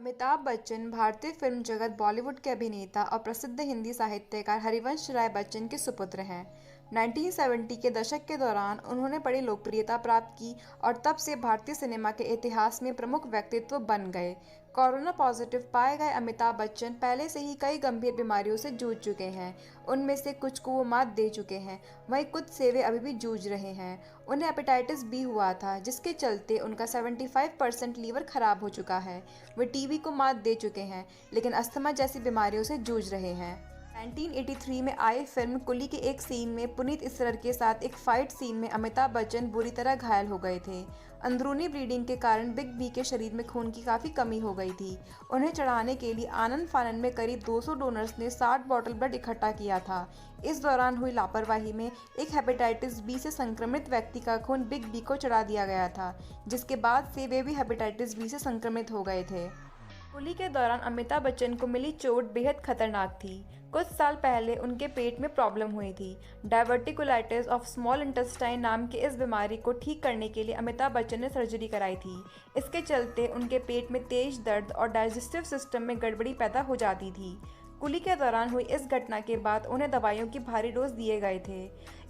अमिताभ बच्चन भारतीय फिल्म जगत बॉलीवुड के अभिनेता और प्रसिद्ध हिंदी साहित्यकार हरिवंश राय बच्चन के सुपुत्र हैं। 1970 के दशक के दौरान उन्होंने बड़ी लोकप्रियता प्राप्त की और तब से भारतीय सिनेमा के इतिहास में प्रमुख व्यक्तित्व बन गए। कोरोना पॉजिटिव पाए गए अमिताभ बच्चन पहले से ही कई गंभीर बीमारियों से जूझ चुके हैं। उनमें से कुछ को वो मात दे चुके हैं, वहीं कुछ से वे अभी भी जूझ रहे हैं। उन्हें हेपेटाइटिस बी हुआ था, जिसके चलते उनका 75% लीवर खराब हो चुका है। वे टीबी को मात दे चुके हैं, लेकिन अस्थमा जैसी बीमारियों से जूझ रहे हैं। 1983 में आई फिल्म कुली के एक सीन में पुनीत इस्सर के साथ एक फाइट सीन में अमिताभ बच्चन बुरी तरह घायल हो गए थे। अंदरूनी ब्लीडिंग के कारण बिग बी के शरीर में खून की काफ़ी कमी हो गई थी। उन्हें चढ़ाने के लिए आनंद फानन में करीब 200 डोनर्स ने 60 बॉटल ब्लड इकट्ठा किया था। इस दौरान हुई लापरवाही में एक हेपेटाइटिस बी से संक्रमित व्यक्ति का खून बिग बी को चढ़ा दिया गया था, जिसके बाद से वे भी हेपेटाइटिस बी से संक्रमित हो गए थे। कुली के दौरान अमिताभ बच्चन को मिली चोट बेहद खतरनाक थी। कुछ साल पहले उनके पेट में प्रॉब्लम हुई थी। डायवर्टिकुलाइटिस ऑफ स्मॉल इंटेस्टाइन नाम की इस बीमारी को ठीक करने के लिए अमिताभ बच्चन ने सर्जरी कराई थी। इसके चलते उनके पेट में तेज दर्द और डाइजेस्टिव सिस्टम में गड़बड़ी पैदा हो जाती थी। कुली के दौरान हुई इस घटना के बाद उन्हें दवाइयों की भारी डोज दिए गए थे।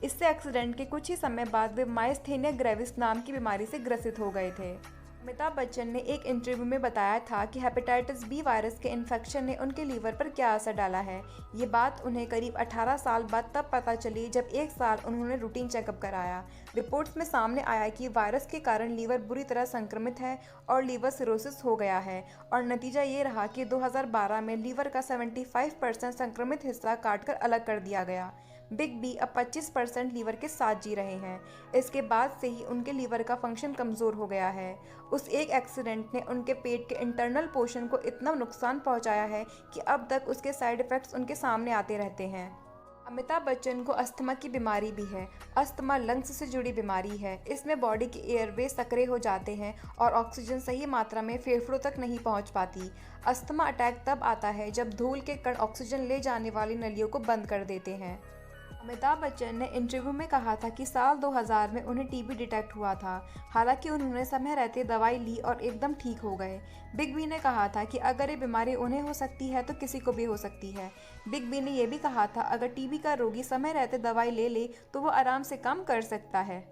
इससे एक्सीडेंट के कुछ ही समय बाद वे माइस्थेनिया ग्रेविस नाम की बीमारी से ग्रसित हो गए थे। अमिताभ बच्चन ने एक इंटरव्यू में बताया था कि हेपेटाइटिस बी वायरस के इन्फेक्शन ने उनके लीवर पर क्या असर डाला है। ये बात उन्हें करीब 18 साल बाद तब पता चली जब एक साल उन्होंने रूटीन चेकअप कराया। रिपोर्ट्स में सामने आया कि वायरस के कारण लीवर बुरी तरह संक्रमित है और लीवर सिरोसिस हो गया है, और नतीजा ये रहा कि 2012 में लीवर का 75% संक्रमित हिस्सा काटकर अलग कर दिया गया। बिग बी अब 25% लीवर के साथ जी रहे हैं। इसके बाद से ही उनके लीवर का फंक्शन कमज़ोर हो गया है। उस एक एक्सीडेंट ने उनके पेट के इंटरनल पोर्शन को इतना नुकसान पहुंचाया है कि अब तक उसके साइड इफ़ेक्ट्स उनके सामने आते रहते हैं। अमिताभ बच्चन को अस्थमा की बीमारी भी है। अस्थमा लंग्स से जुड़ी बीमारी है। इसमें बॉडी के एयरवे सक्रिय हो जाते हैं और ऑक्सीजन सही मात्रा में फेफड़ों तक नहीं पहुंच पाती। अस्थमा अटैक तब आता है जब धूल के कण ऑक्सीजन ले जाने वाली नलियों को बंद कर देते हैं। अमिताभ बच्चन ने इंटरव्यू में कहा था कि साल 2000 में उन्हें टीबी डिटेक्ट हुआ था। हालांकि उन्होंने समय रहते दवाई ली और एकदम ठीक हो गए। बिग बी ने कहा था कि अगर ये बीमारी उन्हें हो सकती है तो किसी को भी हो सकती है। बिग बी ने यह भी कहा था अगर टीबी का रोगी समय रहते दवाई ले ले तो वो आराम से कम कर सकता है।